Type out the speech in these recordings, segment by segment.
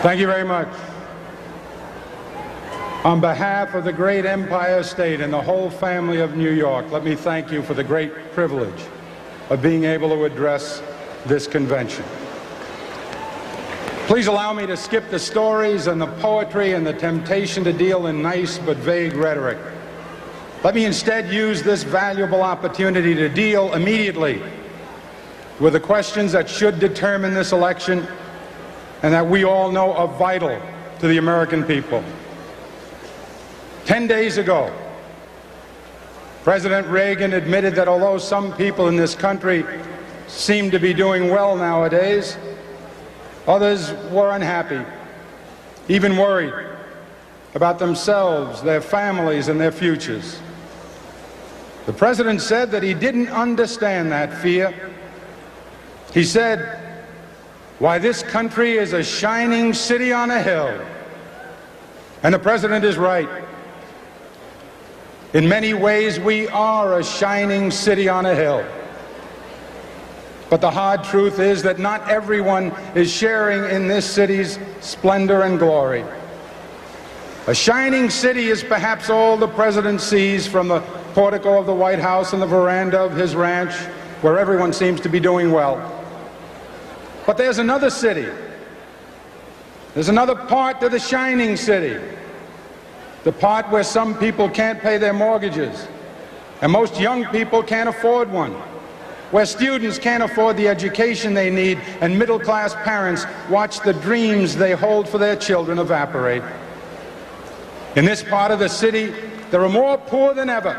Thank you very much. On behalf of the great Empire State and the whole family of New York, let me thank you for the great privilege of being able to address this convention. Please allow me to skip the stories and the poetry and the temptation to deal in nice but vague rhetoric. Let me instead use this valuable opportunity to deal immediately with the questions that should determine this election and that we all know are vital to the American people. 10 days ago, President Reagan admitted that although some people in this country seem to be doing well nowadays, others were unhappy, even worried about themselves, their families, and their futures. The President said that he didn't understand that fear. He said, "Why, this country is a shining city on a hill." And the President is right. In many ways, we are a shining city on a hill. But the hard truth is that not everyone is sharing in this city's splendor and glory. A shining city is perhaps all the President sees from the portico of the White House and the veranda of his ranch, where everyone seems to be doing well. But there's another city. There's another part to the shining city. The part where some people can't pay their mortgages, and most young people can't afford one. Where students can't afford the education they need, and middle-class parents watch the dreams they hold for their children evaporate. In this part of the city, there are more poor than ever,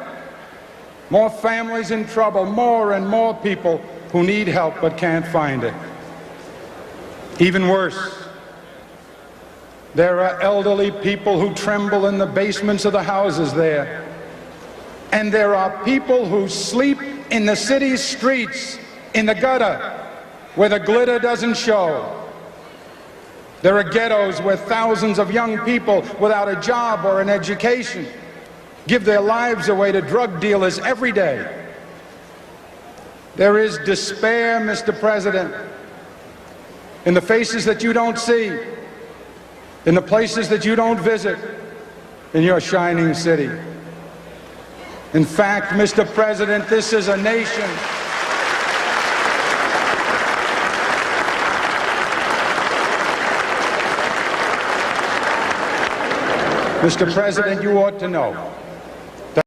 more families in trouble, more and more people who need help but can't find it. Even worse, there are elderly people who tremble in the basements of the houses there. And there are people who sleep in the city's streets, in the gutter, where the glitter doesn't show. There are ghettos where thousands of young people without a job or an education give their lives away to drug dealers every day. There is despair, Mr. President, in the faces that you don't see, in the places that you don't visit, in your shining city. In fact, Mr. President, this is a nation Mr. President, you ought to know that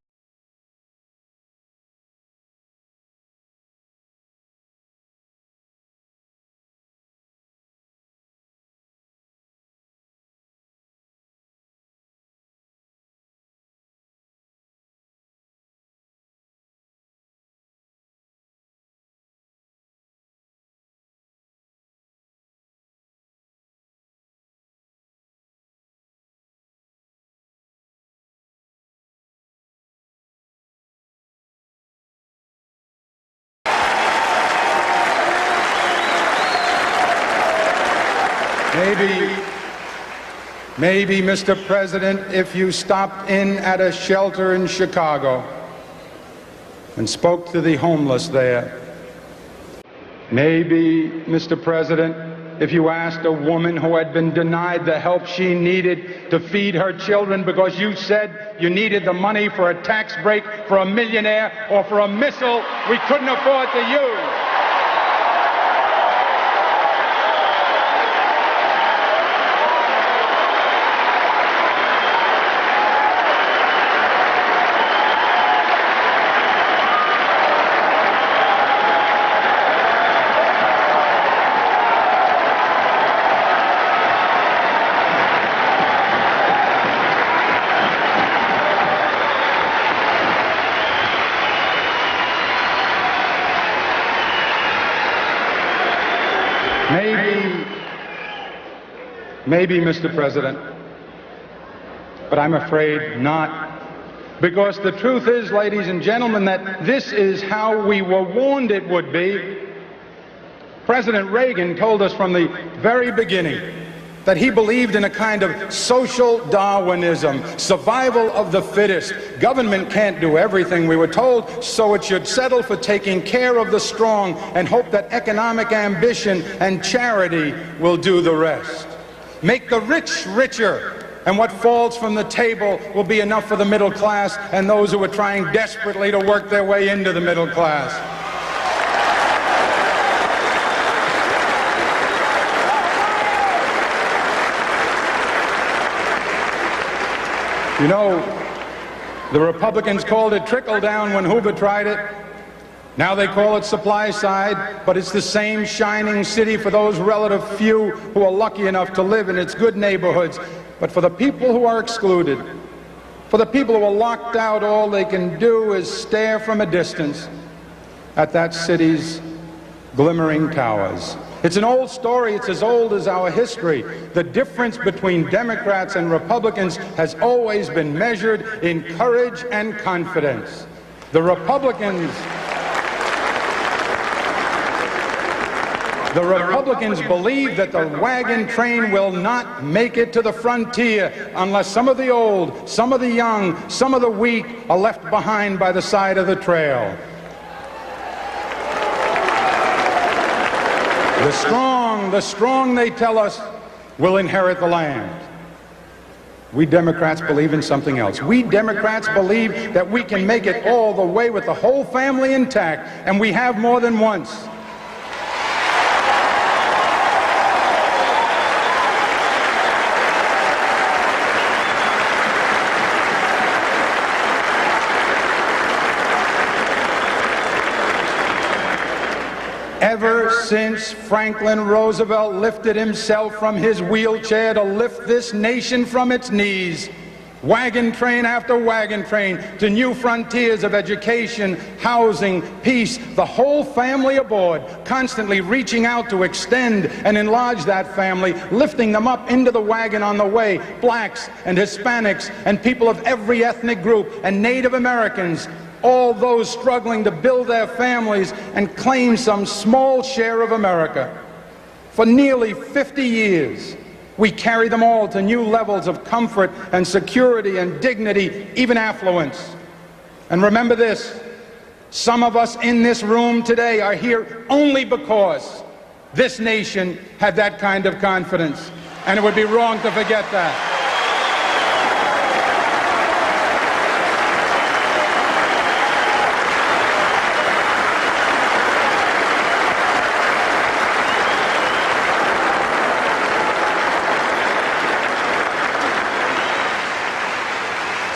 maybe, Mr. President, if you stopped in at a shelter in Chicago and spoke to the homeless there, maybe, Mr. President, if you asked a woman who had been denied the help she needed to feed her children because you said you needed the money for a tax break for a millionaire or for a missile we couldn't afford to use. Maybe, Mr. President, but I'm afraid not. Because the truth is, ladies and gentlemen, that this is how we were warned it would be. President Reagan told us from the very beginning that he believed in a kind of social Darwinism, survival of the fittest. Government can't do everything, we were told, so it should settle for taking care of the strong and hope that economic ambition and charity will do the rest. make the rich richer, and what falls from the table will be enough for the middle class and those who are trying desperately to work their way into the middle class. You know, the Republicans called it trickle-down when Hoover tried it. Now they call it supply side, but it's the same shining city for those relative few who are lucky enough to live in its good neighborhoods. But for the people who are excluded, for the people who are locked out, all they can do is stare from a distance at that city's glimmering towers. It's an old story. It's as old as our history. The difference between Democrats and Republicans has always been measured in courage and confidence. The Republicans believe that the wagon train will not make it to the frontier unless some of the old, some of the young, some of the weak are left behind by the side of the trail. The strong, they tell us, will inherit the land. We Democrats believe in something else. We Democrats believe that we can make it all the way with the whole family intact, and we have more than once. Ever since Franklin Roosevelt lifted himself from his wheelchair to lift this nation from its knees, wagon train after wagon train to new frontiers of education, housing, peace, the whole family aboard, constantly reaching out to extend and enlarge that family, lifting them up into the wagon on the way, blacks and Hispanics and people of every ethnic group and Native Americans, all those struggling to build their families and claim some small share of America. For nearly 50 years, we carry them all to new levels of comfort and security and dignity, even affluence. And remember this, some of us in this room today are here only because this nation had that kind of confidence, and it would be wrong to forget that.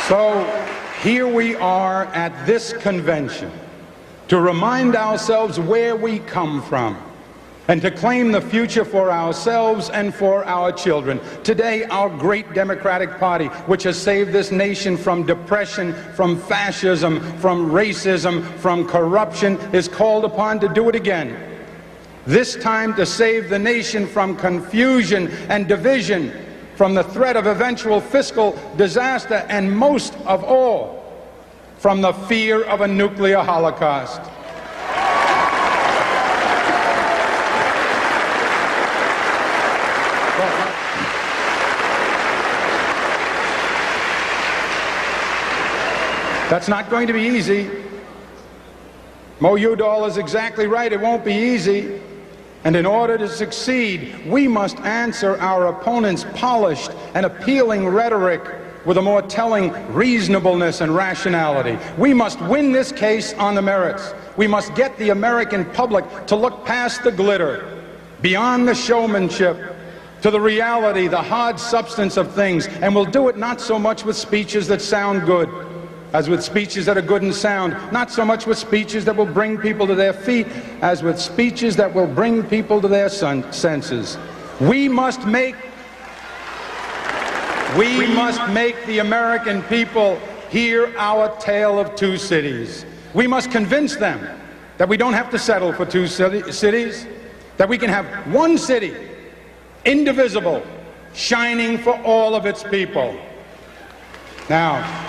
So here we are at this convention to remind ourselves where we come from and to claim the future for ourselves and for our children. Today, our great Democratic Party, which has saved this nation from depression, from fascism, from racism, from corruption, is called upon to do it again. This time to save the nation from confusion and division, from the threat of eventual fiscal disaster, and most of all, from the fear of a nuclear holocaust. That's not going to be easy. Mo Udall is exactly right. It won't be easy. And in order to succeed, we must answer our opponents' polished and appealing rhetoric with a more telling reasonableness and rationality. We must win this case on the merits. We must get the American public to look past the glitter, beyond the showmanship, to the reality, the hard substance of things. And we'll do it not so much with speeches that sound good, as with speeches that are good and sound, not so much with speeches that will bring people to their feet, as with speeches that will bring people to their senses. We must make the American people hear our tale of two cities. We must convince them that we don't have to settle for two cities, that we can have one city, indivisible, shining for all of its people. Now,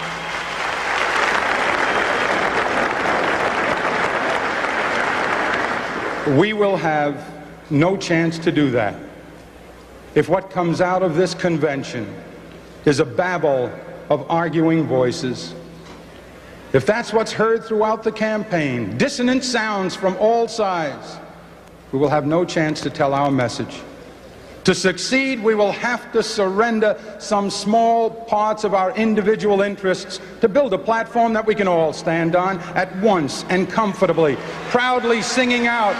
we will have no chance to do that if what comes out of this convention is a babble of arguing voices. If that's what's heard throughout the campaign, dissonant sounds from all sides, we will have no chance to tell our message. To succeed, we will have to surrender some small parts of our individual interests to build a platform that we can all stand on at once and comfortably, proudly singing out,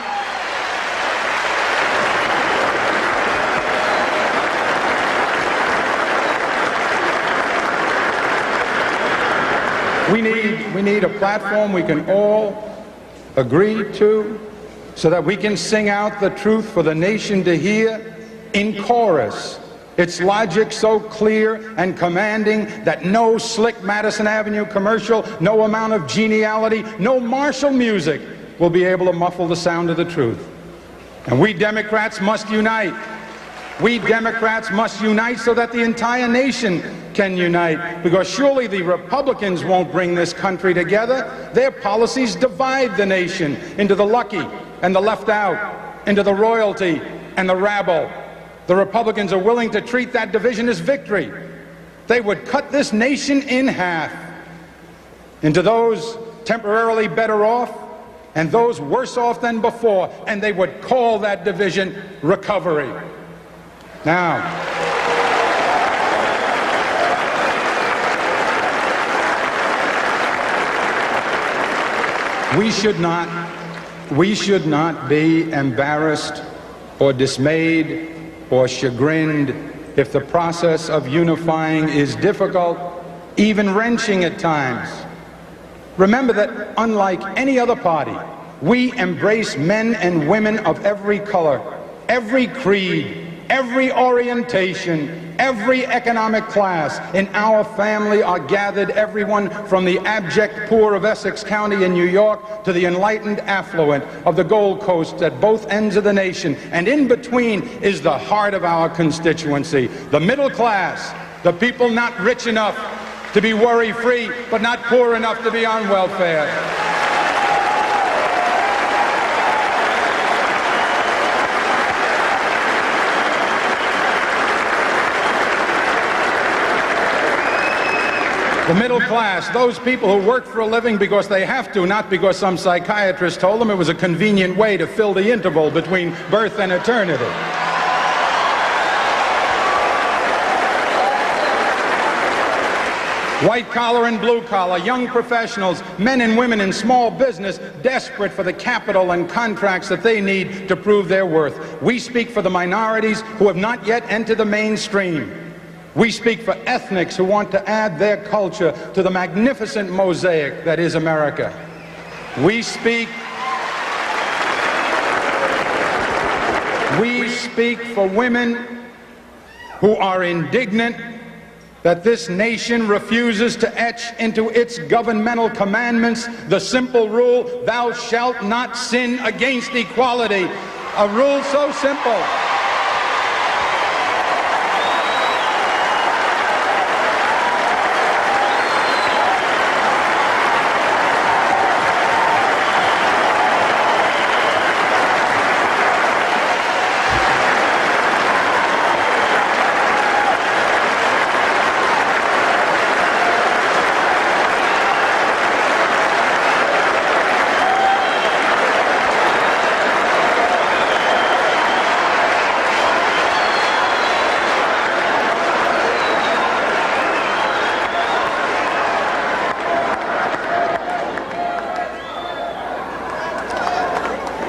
we need a platform we can all agree to so that we can sing out the truth for the nation to hear in chorus, its logic so clear and commanding that no slick Madison Avenue commercial, no amount of geniality, no martial music will be able to muffle the sound of the truth. And we Democrats must unite. We Democrats must unite so that the entire nation can unite, because surely the Republicans won't bring this country together. Their policies divide the nation into the lucky and the left out, into the royalty and the rabble. The Republicans are willing to treat that division as victory. They would cut this nation in half into those temporarily better off and those worse off than before, and they would call that division recovery. Now, we should not be embarrassed or dismayed or chagrined if the process of unifying is difficult, even wrenching at times. Remember that unlike any other party, we embrace men and women of every color, every creed, every orientation, every economic class. In our family are gathered everyone from the abject poor of Essex County in New York to the enlightened affluent of the Gold Coast at both ends of the nation. And in between is the heart of our constituency, the middle class, the people not rich enough to be worry-free, but not poor enough to be on welfare. The middle class, those people who work for a living because they have to, not because some psychiatrist told them it was a convenient way to fill the interval between birth and eternity. White collar and blue collar, young professionals, men and women in small business, desperate for the capital and contracts that they need to prove their worth. We speak for the minorities who have not yet entered the mainstream. We speak for ethnics who want to add their culture to the magnificent mosaic that is America. We speak for women who are indignant that this nation refuses to etch into its governmental commandments the simple rule, thou shalt not sin against equality. A rule so simple.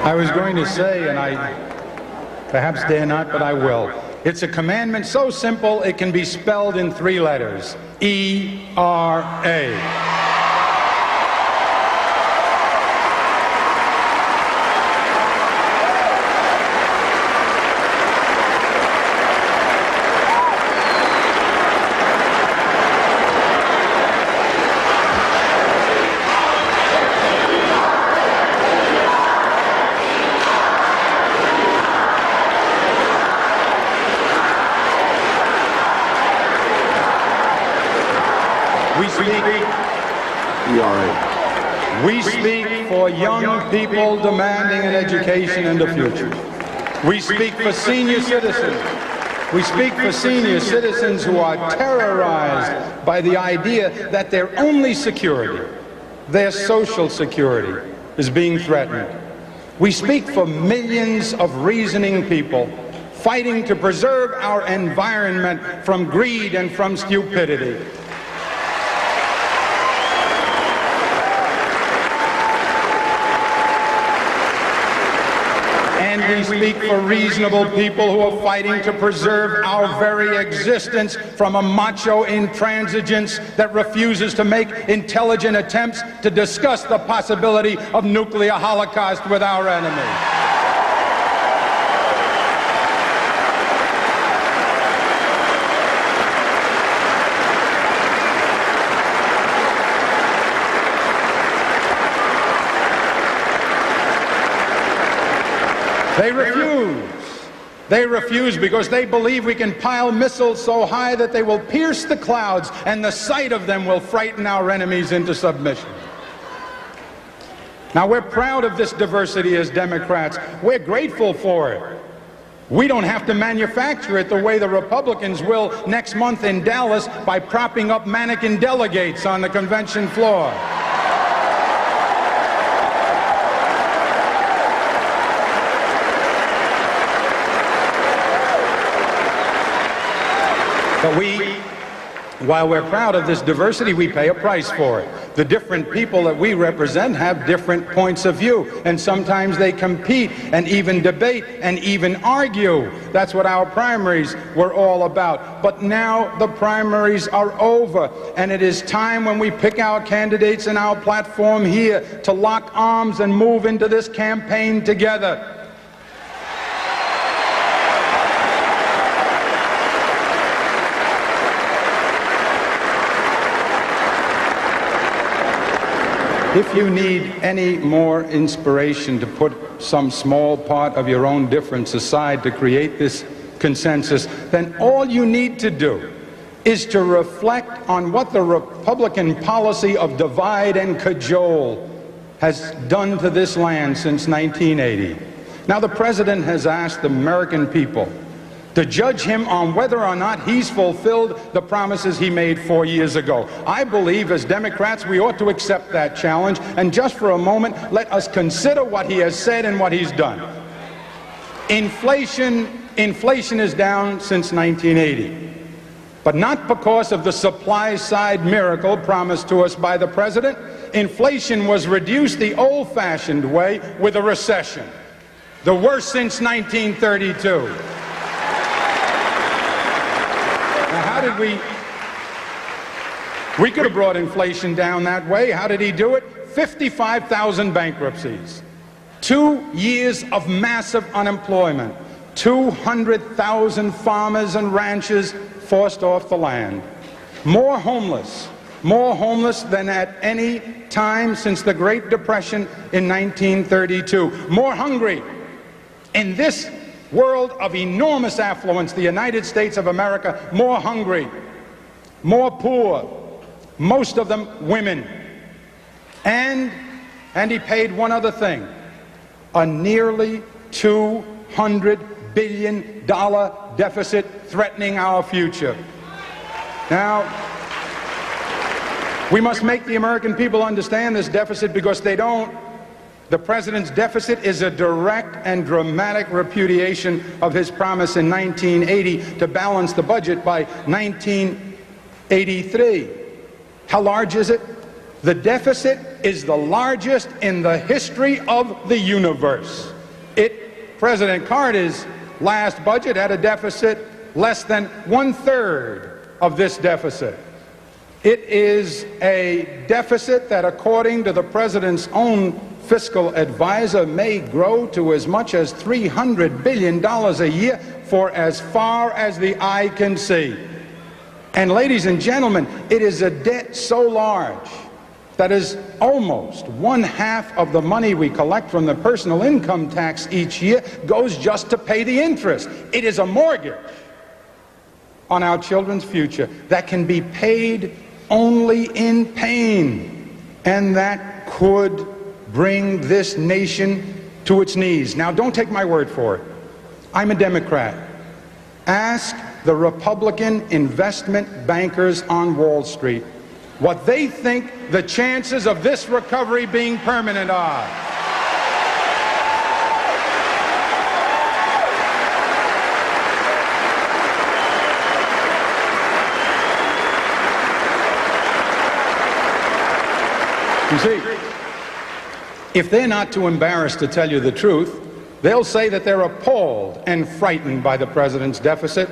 I was going to say, and I perhaps dare not, but I will. It's a commandment so simple it can be spelled in 3 letters. E-R-A. We speak for young people demanding an education and a future. We speak for senior citizens. We speak for senior citizens who are terrorized by the idea that their only security, their social security, is being threatened. We speak for millions of reasoning people fighting to preserve our environment from greed and from stupidity. And we speak for reasonable people who are fighting to preserve our very existence from a macho intransigence that refuses to make intelligent attempts to discuss the possibility of nuclear holocaust with our enemy. They refuse because they believe we can pile missiles so high that they will pierce the clouds, and the sight of them will frighten our enemies into submission. Now, we're proud of this diversity as Democrats. We're grateful for it. We don't have to manufacture it the way the Republicans will next month in Dallas by propping up mannequin delegates on the convention floor. But while we're proud of this diversity, we pay a price for it. The different people that we represent have different points of view, and sometimes they compete and even debate and even argue. That's what our primaries were all about. But now the primaries are over, and it is time when we pick our candidates and our platform here to lock arms and move into this campaign together. If you need any more inspiration to put some small part of your own difference aside to create this consensus, then all you need to do is to reflect on what the Republican policy of divide and cajole has done to this land since 1980. Now, the President has asked the American people to judge him on whether or not he's fulfilled the promises he made 4 years ago. I believe as Democrats we ought to accept that challenge, and just for a moment let us consider what he has said and what he's done. Inflation is down since 1980, but not because of the supply side miracle promised to us by the President. Inflation was reduced the old-fashioned way, with a recession, the worst since 1932. How did we could have brought inflation down that way. How did he do it? 55,000 bankruptcies, 2 years of massive unemployment, 200,000 farmers and ranchers forced off the land, more homeless than at any time since the Great Depression in 1932, more hungry. In this world of enormous affluence, the United States of America, more hungry, more poor, most of them women. And he paid one other thing, a nearly $200 billion deficit threatening our future. Now, we must make the American people understand this deficit, because they don't. The President's deficit is a direct and dramatic repudiation of his promise in 1980 to balance the budget by 1983. How large is it? The deficit is the largest in the history of the universe. President Carter's last budget had a deficit less than 1/3 of this deficit. It is a deficit that, according to the President's own fiscal advisor, may grow to as much as $300 billion a year for as far as the eye can see. And ladies and gentlemen, it is a debt so large that is almost 1/2 of the money we collect from the personal income tax each year goes just to pay the interest. It is a mortgage on our children's future that can be paid only in pain, and that could bring this nation to its knees. Now, don't take my word for it. I'm a Democrat. Ask the Republican investment bankers on Wall Street what they think the chances of this recovery being permanent are. You see, if they're not too embarrassed to tell you the truth, they'll say that they're appalled and frightened by the president's deficit.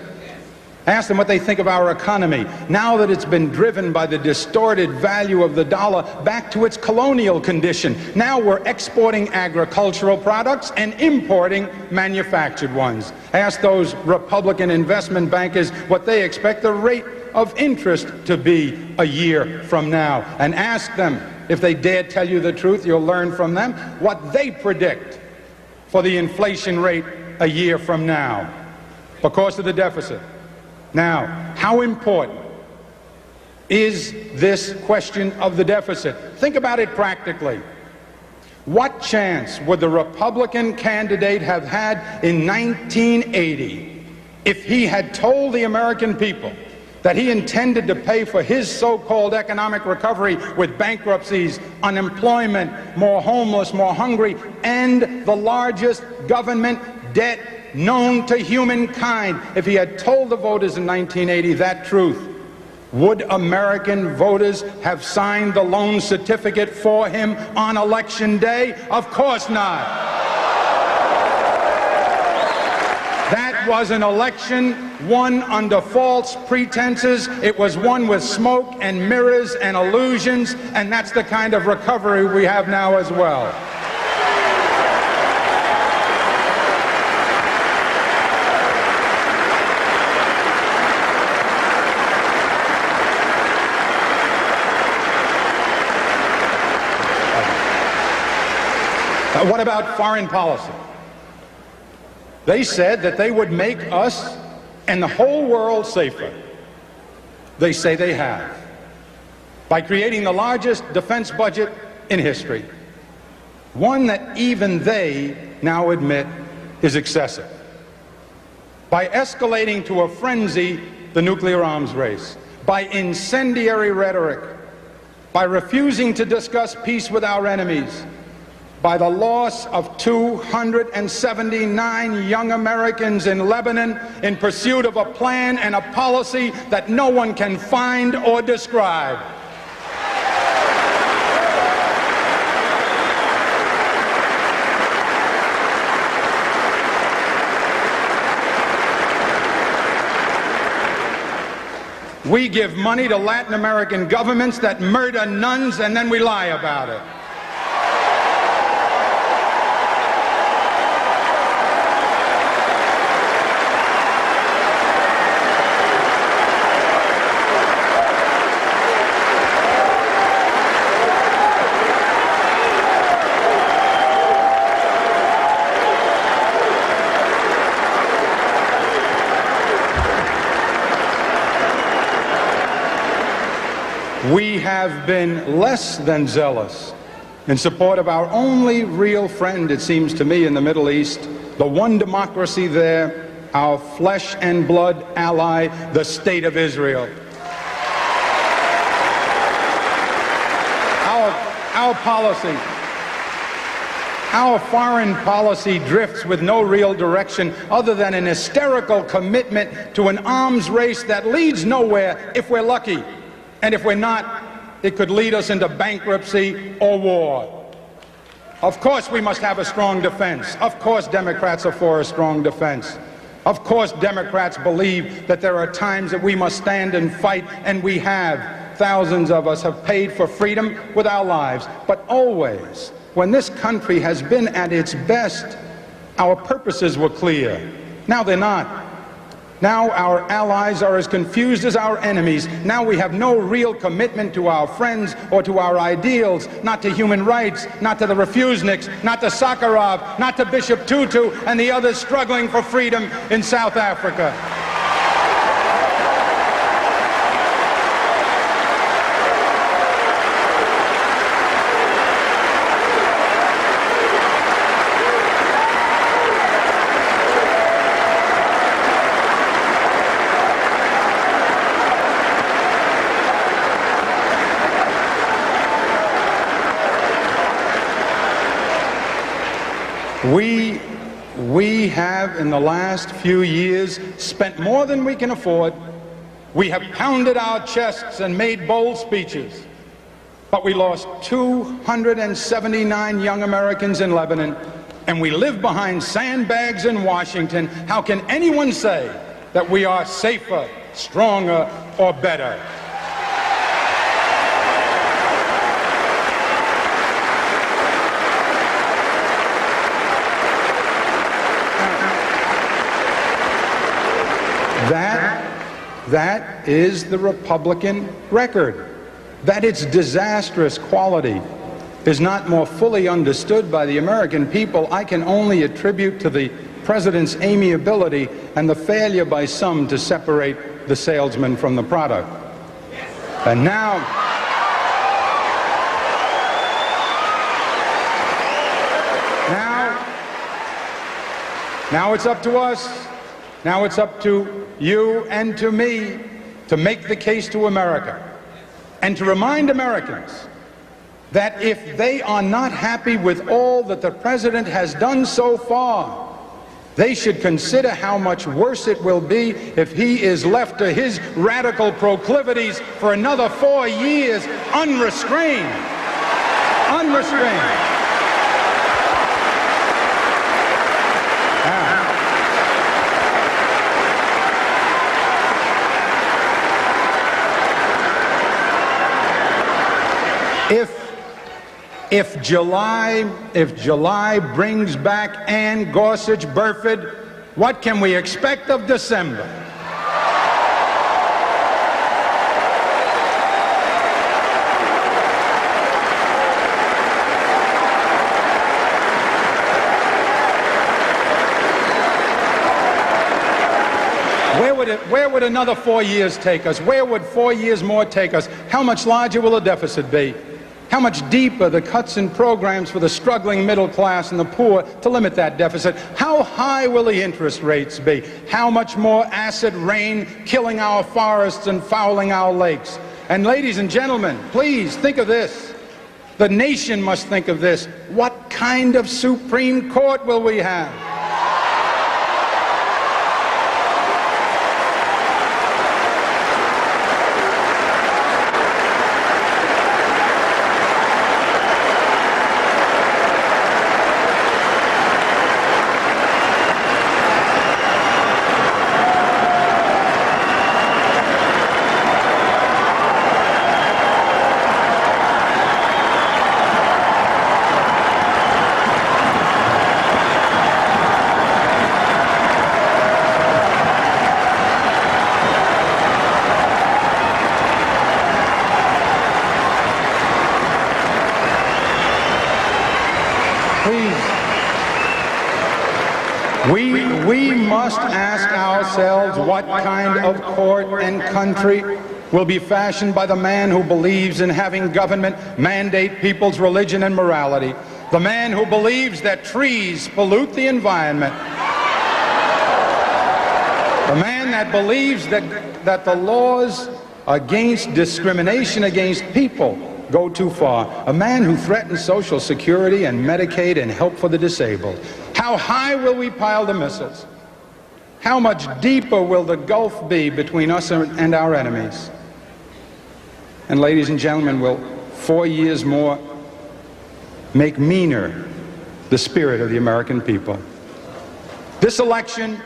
Ask them what they think of our economy now that it's been driven by the distorted value of the dollar back to its colonial condition. Now we're exporting agricultural products and importing manufactured ones. Ask those Republican investment bankers what they expect the rate of interest to be a year from now. And ask them, if they dare tell you the truth, you'll learn from them what they predict for the inflation rate a year from now because of the deficit. Now, how important is this question of the deficit? Think about it practically. What chance would the Republican candidate have had in 1980 if he had told the American people that he intended to pay for his so-called economic recovery with bankruptcies, unemployment, more homeless, more hungry, and the largest government debt known to humankind? If he had told the voters in 1980 that truth, would American voters have signed the loan certificate for him on Election Day? Of course not. That was an election won under false pretenses. It was won with smoke and mirrors and illusions, and that's the kind of recovery we have now as well. What about foreign policy? They said that they would make us and the whole world safer. They say they have, by creating the largest defense budget in history, one that even they now admit is excessive, by escalating to a frenzy the nuclear arms race, by incendiary rhetoric, by refusing to discuss peace with our enemies, by the loss of 279 young Americans in Lebanon in pursuit of a plan and a policy that no one can find or describe. We give money to Latin American governments that murder nuns, and then we lie about it. We have been less than zealous in support of our only real friend, it seems to me, in the Middle East, the one democracy there, our flesh and blood ally, the State of Israel. Our foreign policy drifts with no real direction other than an hysterical commitment to an arms race that leads nowhere if we're lucky. And if we're not, it could lead us into bankruptcy or war. Of course we must have a strong defense. Of course Democrats are for a strong defense. Of course Democrats believe that there are times that we must stand and fight, and we have. Thousands of us have paid for freedom with our lives. But always, when this country has been at its best, our purposes were clear. Now they're not. Now our allies are as confused as our enemies. Now we have no real commitment to our friends or to our ideals, not to human rights, not to the refuseniks, not to Sakharov, not to Bishop Tutu and the others struggling for freedom in South Africa. We have, in the last few years, spent more than we can afford. We have pounded our chests and made bold speeches. but we lost 279 young Americans in Lebanon, and we live behind sandbags in Washington. How can anyone say that we are safer, stronger, or better? That is the Republican record. That its disastrous quality is not more fully understood by the American people, I can only attribute to the President's amiability and the failure by some to separate the salesman from the product. And now it's up to us. Now it's up to you and to me to make the case to America and to remind Americans that if they are not happy with all that the President has done so far, they should consider how much worse it will be if he is left to his radical proclivities for another 4 years unrestrained. Unrestrained. If July brings back Ann Gorsuch Burford, what can we expect of December? Where would another 4 years take us? Where would 4 years more take us? How much larger will the deficit be? How much deeper the cuts in programs for the struggling middle class and the poor to limit that deficit? How high will the interest rates be? How much more acid rain killing our forests and fouling our lakes? And ladies and gentlemen, please think of this. The nation must think of this. What kind of Supreme Court will we have? We must ask ourselves what kind of court and country will be fashioned by the man who believes in having government mandate people's religion and morality, the man who believes that trees pollute the environment, the man that believes that the laws against discrimination against people go too far, a man who threatens Social Security and Medicaid and help for the disabled. How high will we pile the missiles? How much deeper will the gulf be between us and our enemies? And ladies and gentlemen, will 4 years more make meaner the spirit of the American people? This election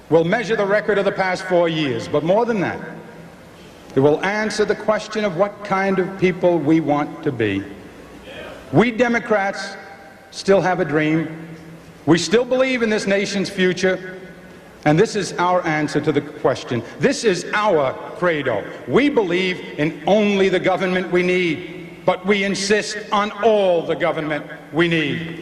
will measure the record of the past 4 years, but more than that, it will answer the question of what kind of people we want to be. We Democrats still have a dream. We still believe in this nation's future, and this is our answer to the question. This is our credo. We believe in only the government we need, but we insist on all the government we need.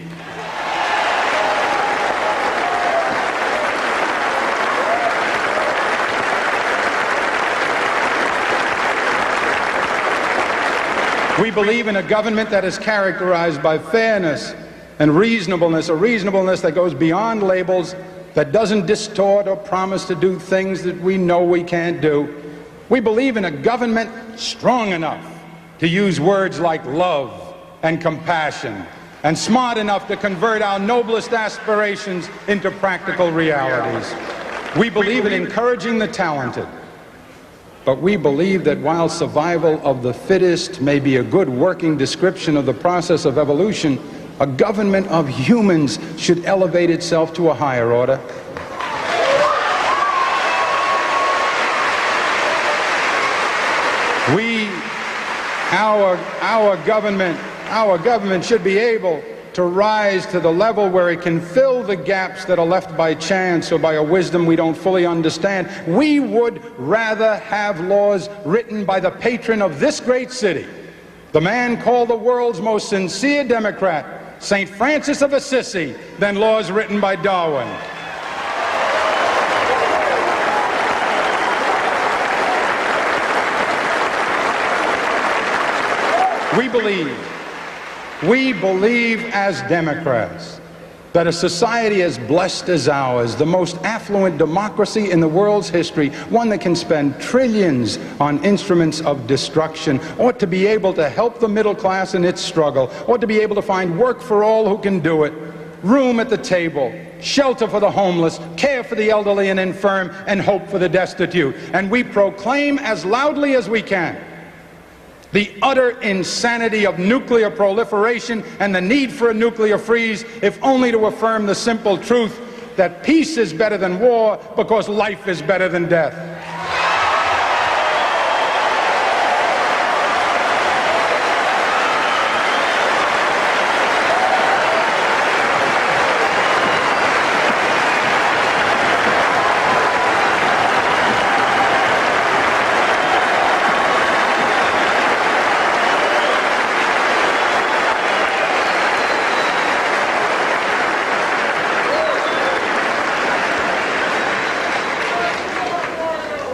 We believe in a government that is characterized by fairness and reasonableness, a reasonableness that goes beyond labels, that doesn't distort or promise to do things that we know we can't do. We believe in a government strong enough to use words like love and compassion, and smart enough to convert our noblest aspirations into practical realities. We believe in encouraging the talented But we believe that while survival of the fittest may be a good working description of the process of evolution, a government of humans should elevate itself to a higher order. Our government should be able to rise to the level where it can fill the gaps that are left by chance or by a wisdom we don't fully understand. We would rather have laws written by the patron of this great city, the man called the world's most sincere Democrat, St. Francis of Assisi, than laws written by Darwin. We believe as Democrats that a society as blessed as ours, the most affluent democracy in the world's history, one that can spend trillions on instruments of destruction, ought to be able to help the middle class in its struggle, ought to be able to find work for all who can do it, room at the table, shelter for the homeless, care for the elderly and infirm, and hope for the destitute. And we proclaim as loudly as we can the utter insanity of nuclear proliferation and the need for a nuclear freeze, if only to affirm the simple truth that peace is better than war because life is better than death.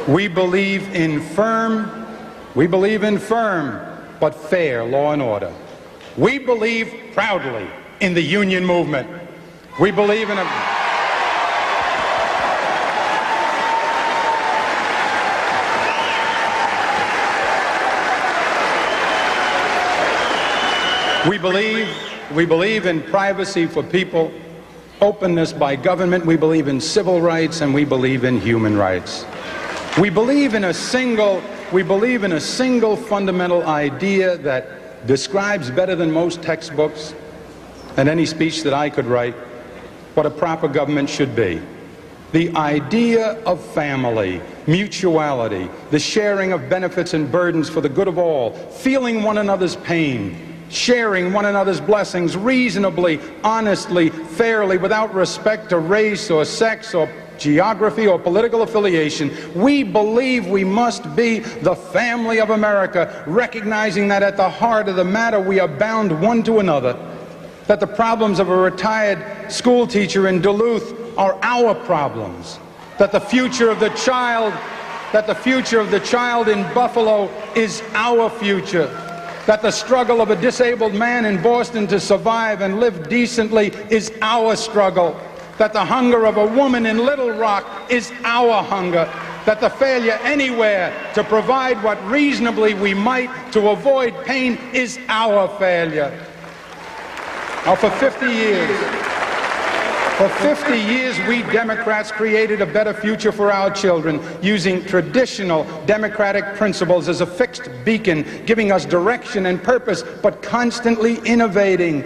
We believe in firm but fair law and order. We believe proudly in the union movement. We believe in We believe in privacy for people, openness by government. We believe in civil rights, and we believe in human rights. We believe in a single fundamental idea that describes better than most textbooks and any speech that I could write what a proper government should be. The idea of family, mutuality, the sharing of benefits and burdens for the good of all, feeling one another's pain, sharing one another's blessings reasonably, honestly, fairly, without respect to race or sex or geography or political affiliation. We believe we must be the family of America, recognizing that at the heart of the matter we are bound one to another, that the problems of a retired school teacher in Duluth are our problems, that the future of the child in Buffalo is our future, that the struggle of a disabled man in Boston to survive and live decently is our struggle, that the hunger of a woman in Little Rock is our hunger, that the failure anywhere to provide what reasonably we might to avoid pain is our failure. Now, for 50 years, we Democrats created a better future for our children using traditional democratic principles as a fixed beacon, giving us direction and purpose, but constantly innovating,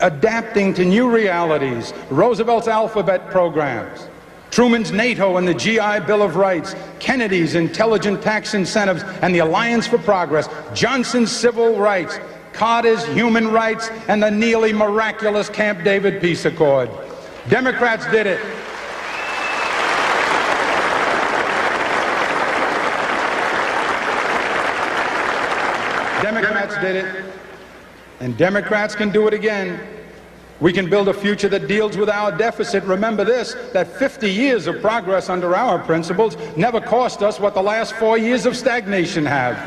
adapting to new realities. Roosevelt's alphabet programs, Truman's NATO and the GI Bill of Rights, Kennedy's intelligent tax incentives and the Alliance for Progress, Johnson's civil rights, Carter's human rights, and the nearly miraculous Camp David peace accord. Democrats did it. Democrats did it. And Democrats can do it again. We can build a future that deals with our deficit. Remember this, that 50 years of progress under our principles never cost us what the last 4 years of stagnation have.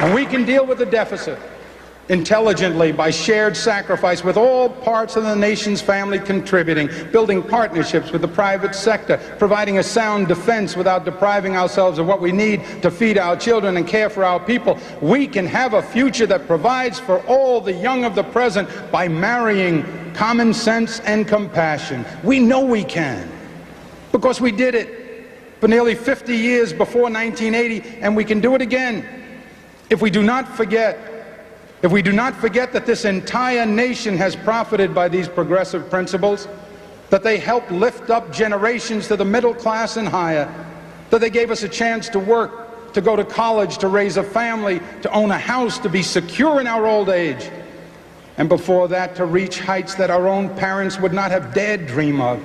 And we can deal with the deficit intelligently by shared sacrifice with all parts of the nation's family contributing, building partnerships with the private sector, providing a sound defense without depriving ourselves of what we need to feed our children and care for our people. We can have a future that provides for all the young of the present by marrying common sense and compassion. We know we can, because we did it for nearly 50 years before 1980, and we can do it again if we do not forget that this entire nation has profited by these progressive principles, that they helped lift up generations to the middle class and higher, that they gave us a chance to work, to go to college, to raise a family, to own a house, to be secure in our old age, and before that to reach heights that our own parents would not have dared dream of.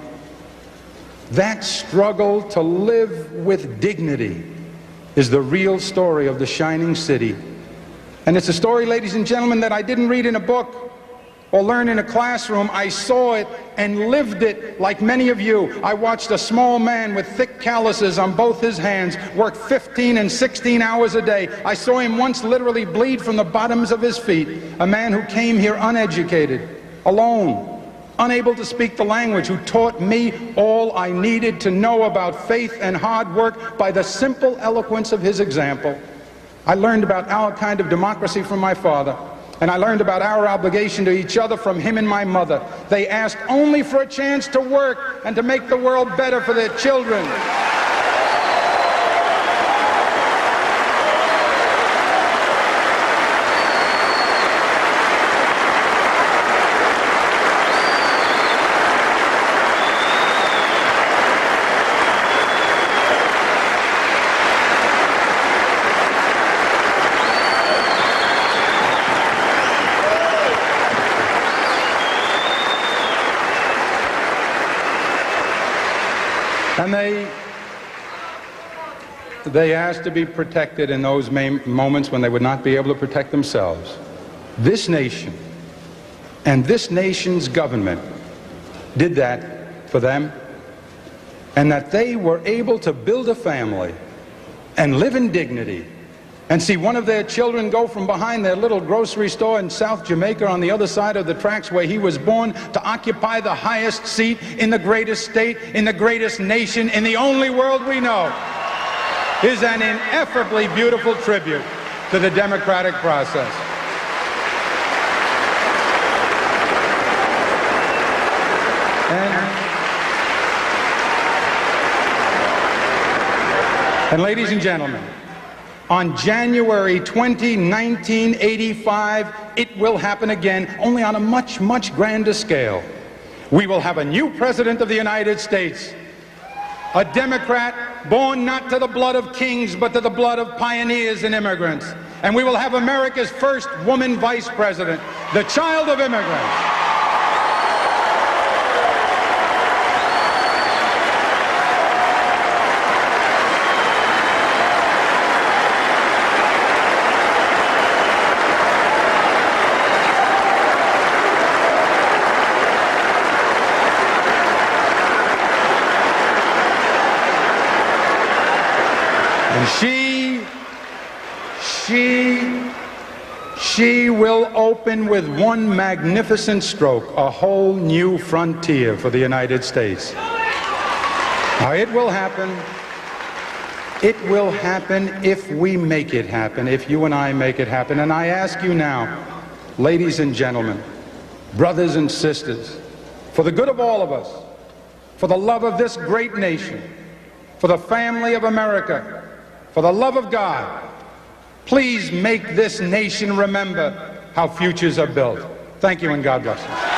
That struggle to live with dignity is the real story of the shining city. And it's a story, ladies and gentlemen, that I didn't read in a book or learn in a classroom. I saw it and lived it like many of you. I watched a small man with thick calluses on both his hands work 15 and 16 hours a day. I saw him once literally bleed from the bottoms of his feet. A man who came here uneducated, alone, unable to speak the language, who taught me all I needed to know about faith and hard work by the simple eloquence of his example. I learned about our kind of democracy from my father, and I learned about our obligation to each other from him and my mother. They asked only for a chance to work and to make the world better for their children. And they asked to be protected in those moments when they would not be able to protect themselves. This nation and this nation's government did that for them, and that they were able to build a family and live in dignity and see one of their children go from behind their little grocery store in South Jamaica on the other side of the tracks where he was born to occupy the highest seat in the greatest state, in the greatest nation, in the only world we know, is an ineffably beautiful tribute to the democratic process. And ladies and gentlemen, on January 20, 1985, it will happen again, only on a much, much grander scale. We will have a new President of the United States, a Democrat born not to the blood of kings, but to the blood of pioneers and immigrants. And we will have America's first woman Vice President, the child of immigrants. And she will open with one magnificent stroke a whole new frontier for the United States. Now, it will happen. It will happen if we make it happen, if you and I make it happen. And I ask you now, ladies and gentlemen, brothers and sisters, for the good of all of us, for the love of this great nation, for the family of America, for the love of God, please make this nation remember how futures are built. Thank you, and God bless you.